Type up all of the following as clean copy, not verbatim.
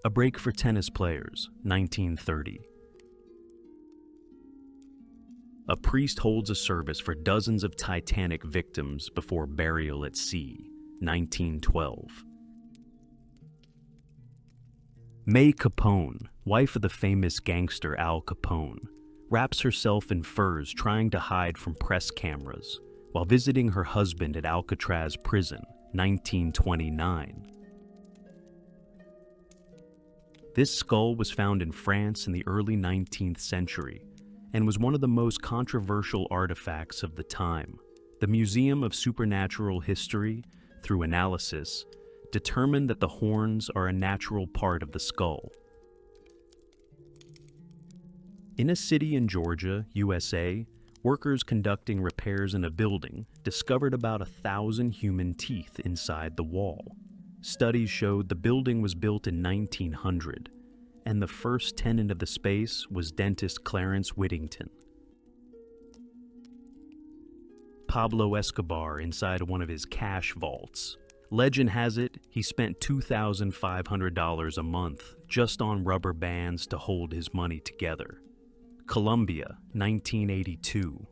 A Break for Tennis Players, 1930. A priest holds a service for dozens of Titanic victims before burial at sea, 1912. May Capone, wife of the famous gangster Al Capone, wraps herself in furs trying to hide from press cameras while visiting her husband at Alcatraz prison, 1929. This skull was found in France in the early 19th century and was one of the most controversial artifacts of the time. The Museum of Supernatural History, through analysis, determined that the horns are a natural part of the skull. In a city in Georgia, USA, workers conducting repairs in a building discovered about 1,000 human teeth inside the wall. Studies showed the building was built in 1900, and the first tenant of the space was dentist Clarence Whittington. Pablo Escobar inside one of his cash vaults. Legend has it he spent $2,500 a month just on rubber bands to hold his money together. Colombia, 1982.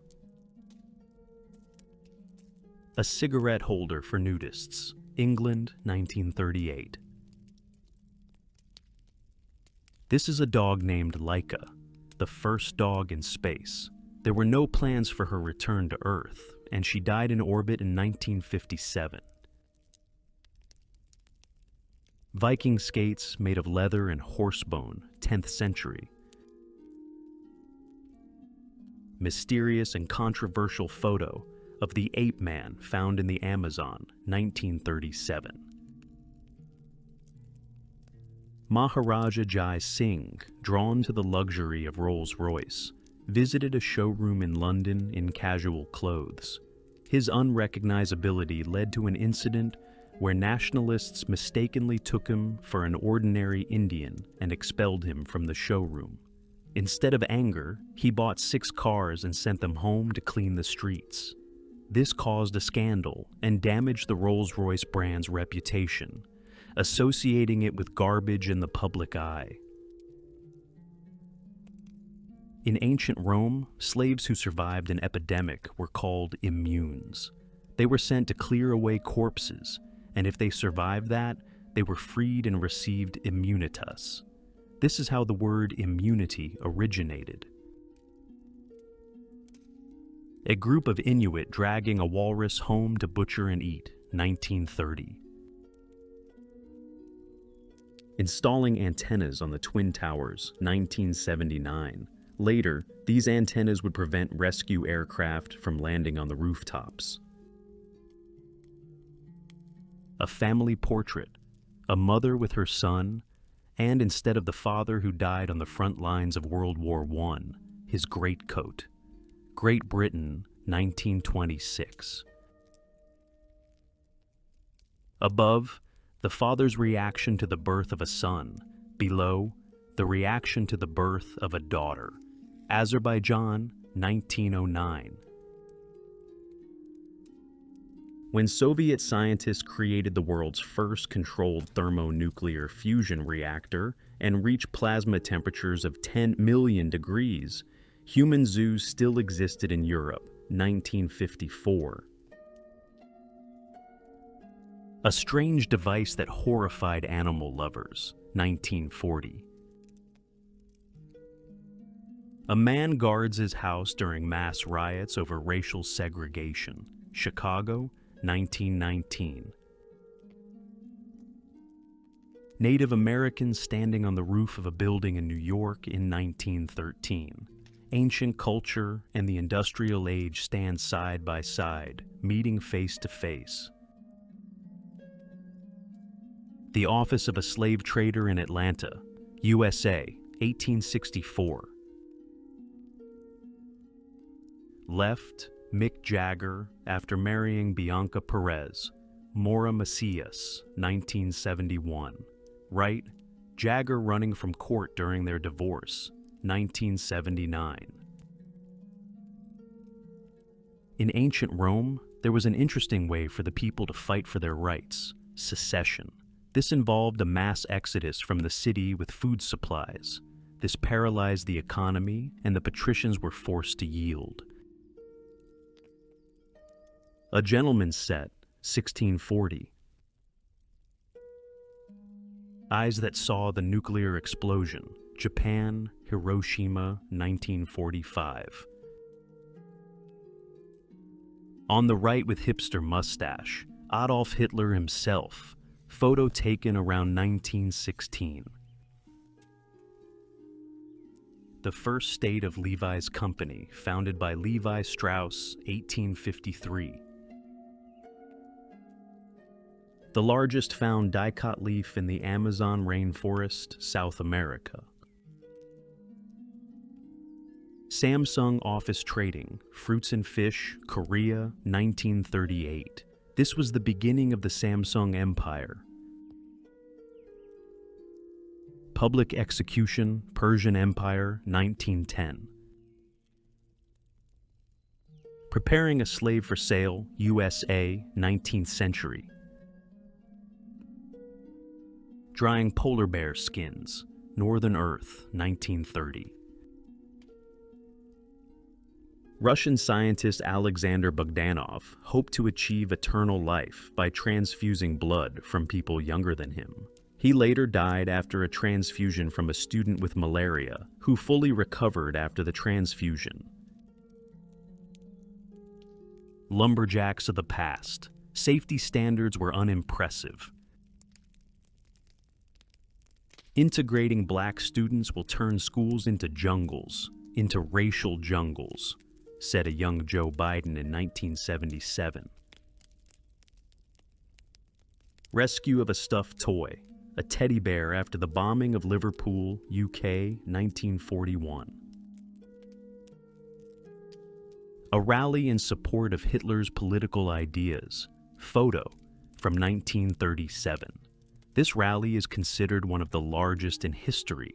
A cigarette holder for nudists. England, 1938. This is a dog named Laika, the first dog in space. There were no plans for her return to Earth, and she died in orbit in 1957. Viking skates made of leather and horsebone, 10th century. Mysterious and controversial photo of the ape man found in the Amazon, 1937. Maharaja Jai Singh, drawn to the luxury of Rolls-Royce, visited a showroom in London in casual clothes. His unrecognizability led to an incident where nationalists mistakenly took him for an ordinary Indian and expelled him from the showroom. Instead of anger, he bought 6 cars and sent them home to clean the streets. This caused a scandal and damaged the Rolls-Royce brand's reputation, associating it with garbage in the public eye. In ancient Rome, slaves who survived an epidemic were called immunes. They were sent to clear away corpses, and if they survived that, they were freed and received immunitas. This is how the word immunity originated. A group of Inuit dragging a walrus home to butcher and eat, 1930. Installing antennas on the Twin Towers, 1979. Later, these antennas would prevent rescue aircraft from landing on the rooftops. A family portrait, a mother with her son, and instead of the father who died on the front lines of World War I, his greatcoat. Great Britain, 1926. Above, the father's reaction to the birth of a son. Below, the reaction to the birth of a daughter. Azerbaijan, 1909. When Soviet scientists created the world's first controlled thermonuclear fusion reactor and reached plasma temperatures of 10 million degrees, human zoos still existed in Europe, 1954. A strange device that horrified animal lovers, 1940. A man guards his house during mass riots over racial segregation, Chicago, 1919. Native Americans standing on the roof of a building in New York in 1913. Ancient culture and the industrial age stand side by side, meeting face to face. The office of a slave trader in Atlanta, USA, 1864. Left, Mick Jagger after marrying Bianca Perez, Maura Macias, 1971. Right, Jagger running from court during their divorce, 1979. In ancient Rome, there was an interesting way for the people to fight for their rights, secession. This involved a mass exodus from the city with food supplies. This paralyzed the economy, and the patricians were forced to yield. A Gentleman's Set, 1640. Eyes That Saw the Nuclear Explosion, Japan, Hiroshima, 1945. On the right with hipster mustache, Adolf Hitler himself, photo taken around 1916. The first state of Levi's Company, founded by Levi Strauss, 1853. The largest found dicot leaf in the Amazon rainforest, South America. Samsung Office Trading, Fruits and Fish, Korea, 1938. This was the beginning of the Samsung Empire. Public Execution, Persian Empire, 1910. Preparing a Slave for Sale, USA, 19th century. Drying polar bear skins, Northern Earth, 1930. Russian scientist Alexander Bogdanov hoped to achieve eternal life by transfusing blood from people younger than him. He later died after a transfusion from a student with malaria, who fully recovered after the transfusion. Lumberjacks of the past. Safety standards were unimpressive. Integrating black students will turn schools into jungles, into racial jungles, said a young Joe Biden in 1977. Rescue of a stuffed toy, a teddy bear after the bombing of Liverpool, UK, 1941. A rally in support of Hitler's political ideas, photo from 1937. This rally is considered one of the largest in history.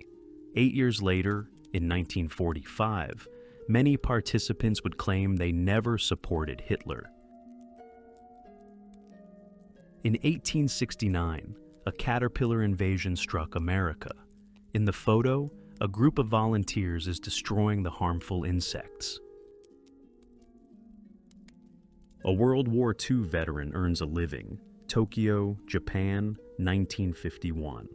8 years later, in 1945, many participants would claim they never supported Hitler. In 1869, a caterpillar invasion struck America. In the photo, a group of volunteers is destroying the harmful insects. A World War II veteran earns a living. Tokyo, Japan, 1951.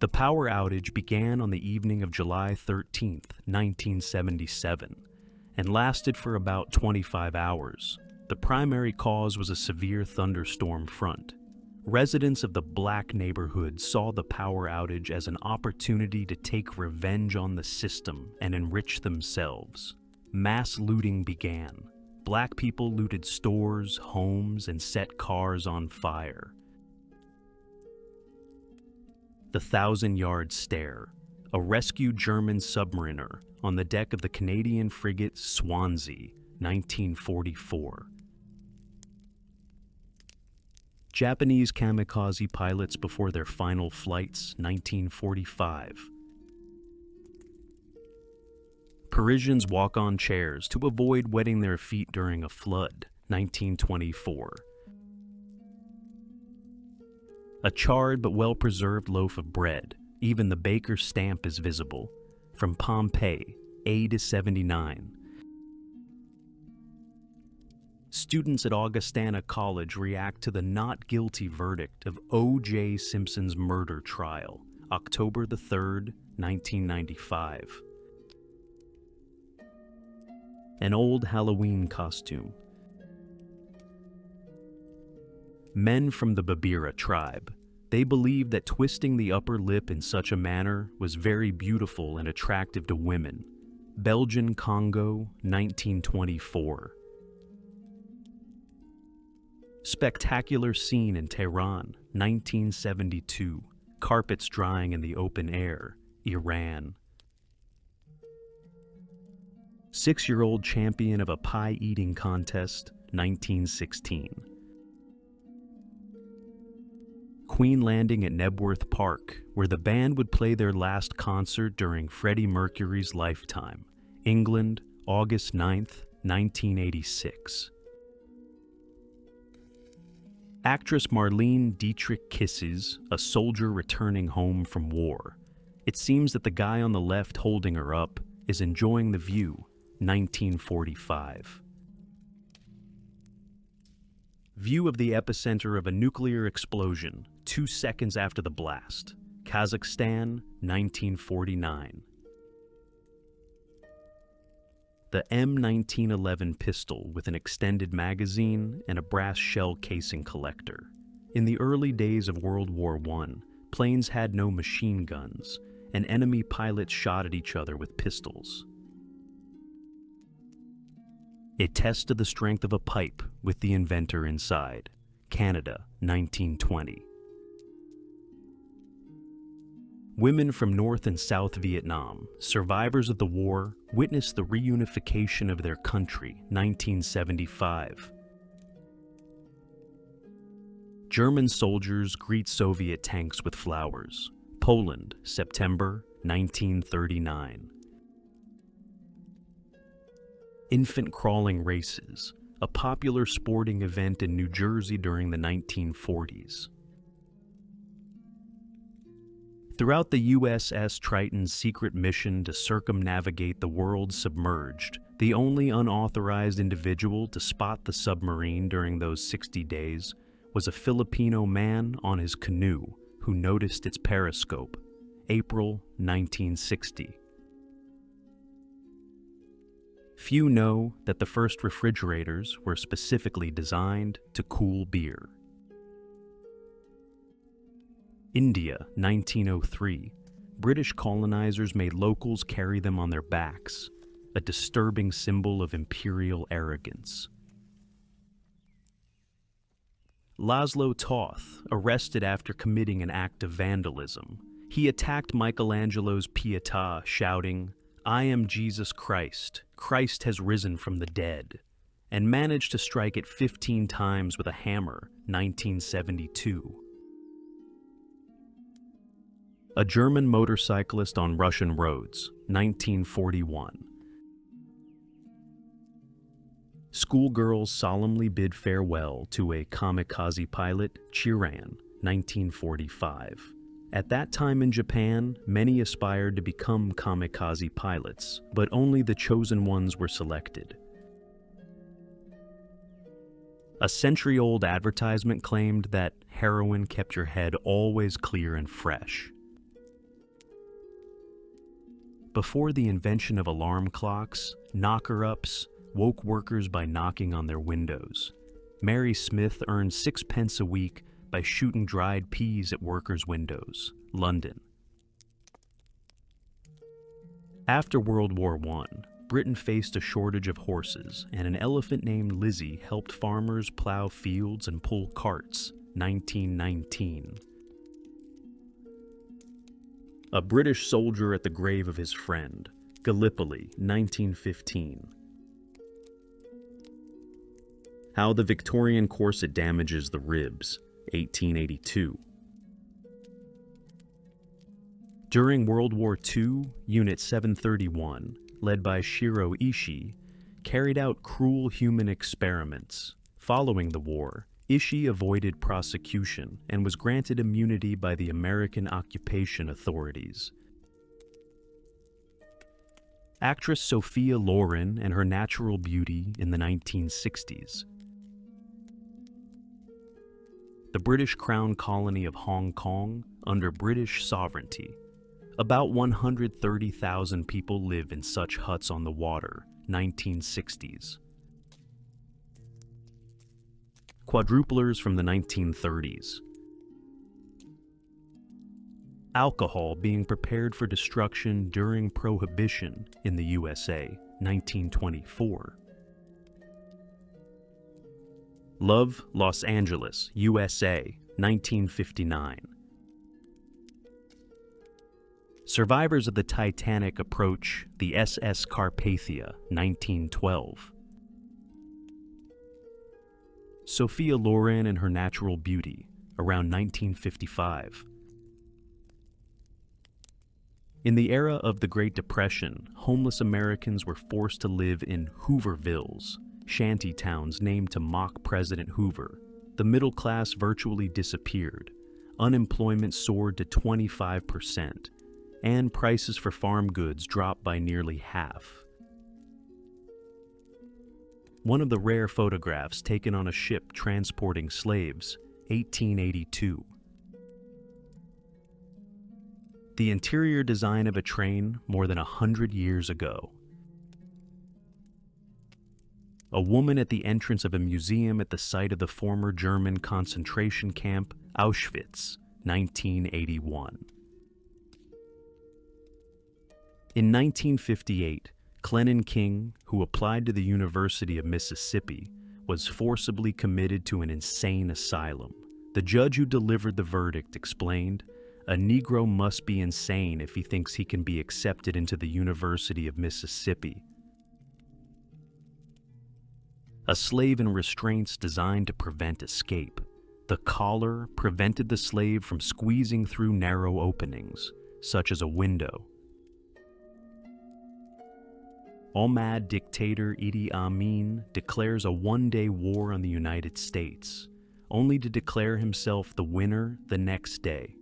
The power outage began on the evening of July 13, 1977, and lasted for about 25 hours. The primary cause was a severe thunderstorm front. Residents of the black neighborhood saw the power outage as an opportunity to take revenge on the system and enrich themselves. Mass looting began. Black people looted stores, homes, and set cars on fire. The 1,000-Yard Stare, a rescued German submariner on the deck of the Canadian frigate Swansea, 1944. Japanese kamikaze pilots before their final flights, 1945. Parisians walk on chairs to avoid wetting their feet during a flood, 1924. A charred but well-preserved loaf of bread, even the baker's stamp is visible, from Pompeii, A to 79. Students at Augustana College react to the not guilty verdict of O.J. Simpson's murder trial, October 3, 1995. An old Halloween costume. Men from the Babira tribe. They believed that twisting the upper lip in such a manner was very beautiful and attractive to women. Belgian Congo, 1924. Spectacular scene in Tehran, 1972. Carpets drying in the open air, Iran. 6-year-old champion of a pie-eating contest, 1916. Queen landing at Knebworth Park, where the band would play their last concert during Freddie Mercury's lifetime, England, August 9, 1986. Actress Marlene Dietrich kisses a soldier returning home from war. It seems that the guy on the left holding her up is enjoying the view. 1945. View of the epicenter of a nuclear explosion 2 seconds after the blast. Kazakhstan, 1949. The M1911 pistol with an extended magazine and a brass shell casing collector. In the early days of World War I, planes had no machine guns, and enemy pilots shot at each other with pistols. It tested the strength of a pipe with the inventor inside. Canada, 1920. Women from North and South Vietnam, survivors of the war, witnessed the reunification of their country, 1975. German soldiers greet Soviet tanks with flowers. Poland, September, 1939. Infant crawling races, a popular sporting event in New Jersey during the 1940s. Throughout the USS Triton's secret mission to circumnavigate the world submerged, the only unauthorized individual to spot the submarine during those 60 days was a Filipino man on his canoe who noticed its periscope. April 1960. Few know that the first refrigerators were specifically designed to cool beer. India, 1903. British colonizers made locals carry them on their backs, a disturbing symbol of imperial arrogance. Laszlo Toth, arrested after committing an act of vandalism. He attacked Michelangelo's Pietà, shouting, "I am Jesus Christ. Christ has risen from the dead," and managed to strike it 15 times with a hammer, 1972. A German motorcyclist on Russian roads, 1941. Schoolgirls solemnly bid farewell to a kamikaze pilot, Chiran, 1945. At that time in Japan, many aspired to become kamikaze pilots, but only the chosen ones were selected. A century-old advertisement claimed that heroin kept your head always clear and fresh. Before the invention of alarm clocks, knocker-ups woke workers by knocking on their windows. Mary Smith earned 6 pence a week by shooting dried peas at workers' windows. London. After World War I, Britain faced a shortage of horses, and an elephant named Lizzie helped farmers plow fields and pull carts. 1919. A British soldier at the grave of his friend. Gallipoli, 1915. How the Victorian corset damages the ribs. 1882. During World War II, Unit 731, led by Shiro Ishii, carried out cruel human experiments. Following the war, Ishii avoided prosecution and was granted immunity by the American occupation authorities. Actress Sophia Loren and her natural beauty in the 1960s. The British Crown colony of Hong Kong under British sovereignty. About 130,000 people live in such huts on the water. 1960s. Quadruplers from the 1930s. Alcohol being prepared for destruction during Prohibition in the USA, 1924. Love, Los Angeles, USA, 1959. Survivors of the Titanic approach the SS Carpathia, 1912. Sophia Loren and her natural beauty, around 1955. In the era of the Great Depression, homeless Americans were forced to live in Hoovervilles, shanty towns named to mock President Hoover. the middle class virtually disappeared, unemployment soared to 25%, and prices for farm goods dropped by nearly half. One of the rare photographs taken on a ship transporting slaves, 1882. The interior design of a train more than 100 years ago. A woman at the entrance of a museum at the site of the former German concentration camp, Auschwitz, 1981. In 1958, Clennon King, who applied to the University of Mississippi, was forcibly committed to an insane asylum. The judge who delivered the verdict explained, "A Negro must be insane if he thinks he can be accepted into the University of Mississippi." A slave in restraints designed to prevent escape. The collar prevented the slave from squeezing through narrow openings, such as a window. All-mad dictator Idi Amin declares a one-day war on the United States, only to declare himself the winner the next day.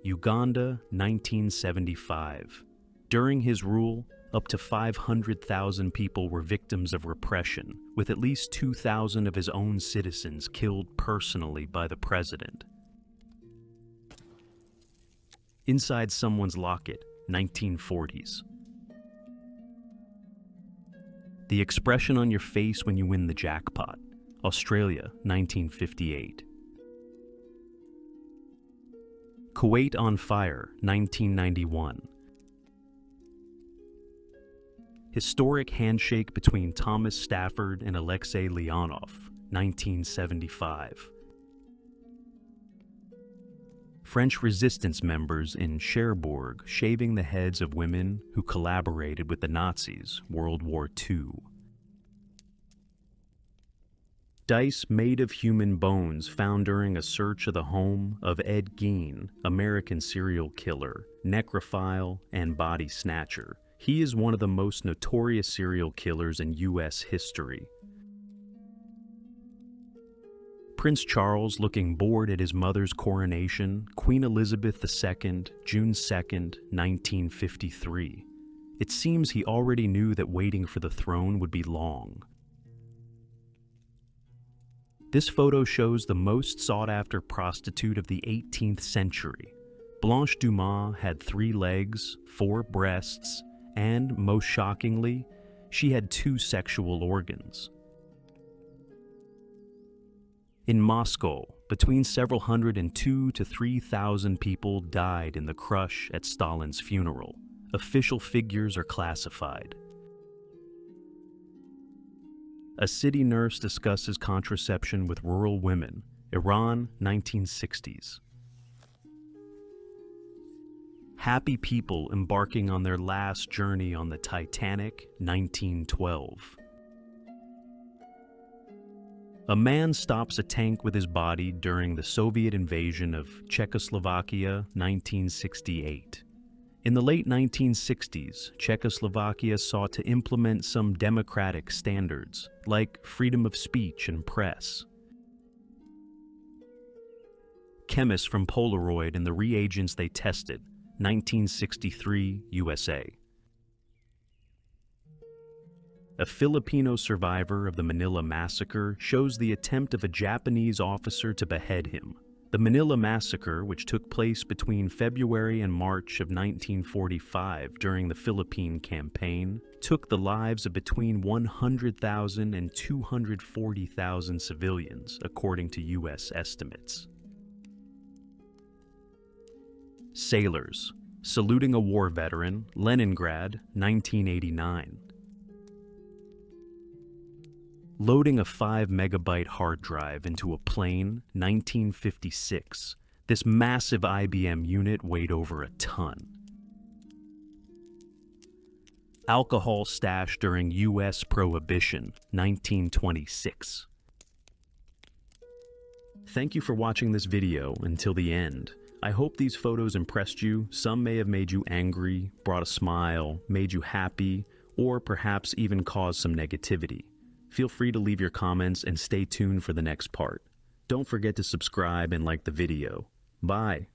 Uganda, 1975. During his rule, up to 500,000 people were victims of repression, with at least 2,000 of his own citizens killed personally by the president. Inside Someone's Locket, 1940s. The expression on your face when you win the jackpot, Australia, 1958. Kuwait on Fire, 1991. Historic handshake between Thomas Stafford and Alexei Leonov, 1975. French resistance members in Cherbourg shaving the heads of women who collaborated with the Nazis, World War II. Dice made of human bones found during a search of the home of Ed Gein, American serial killer, necrophile, and body snatcher. He is one of the most notorious serial killers in U.S. history. Prince Charles looking bored at his mother's coronation, Queen Elizabeth II, June 2nd, 1953. It seems he already knew that waiting for the throne would be long. This photo shows the most sought-after prostitute of the 18th century. Blanche Dumas had 3 legs, 4 breasts, and, most shockingly, she had 2 sexual organs. In Moscow, between several hundred and 2,000 to 3,000 people died in the crush at Stalin's funeral. Official figures are classified. A city nurse discusses contraception with rural women. Iran, 1960s. Happy people embarking on their last journey on the Titanic, 1912. A man stops a tank with his body during the Soviet invasion of Czechoslovakia, 1968. In the late 1960s, Czechoslovakia sought to implement some democratic standards, like freedom of speech and press. Chemists from Polaroid and the reagents they tested, 1963, USA. A Filipino survivor of the Manila Massacre shows the attempt of a Japanese officer to behead him. The Manila Massacre, which took place between February and March of 1945 during the Philippine Campaign, took the lives of between 100,000 and 240,000 civilians, according to U.S. estimates. Sailors. Saluting a war veteran, Leningrad, 1989. Loading a 5-megabyte hard drive into a plane, 1956. This massive IBM unit weighed over a ton. Alcohol stash during U.S. Prohibition, 1926. Thank you for watching this video until the end. I hope these photos impressed you. Some may have made you angry, brought a smile, made you happy, or perhaps even caused some negativity. Feel free to leave your comments and stay tuned for the next part. Don't forget to subscribe and like the video. Bye.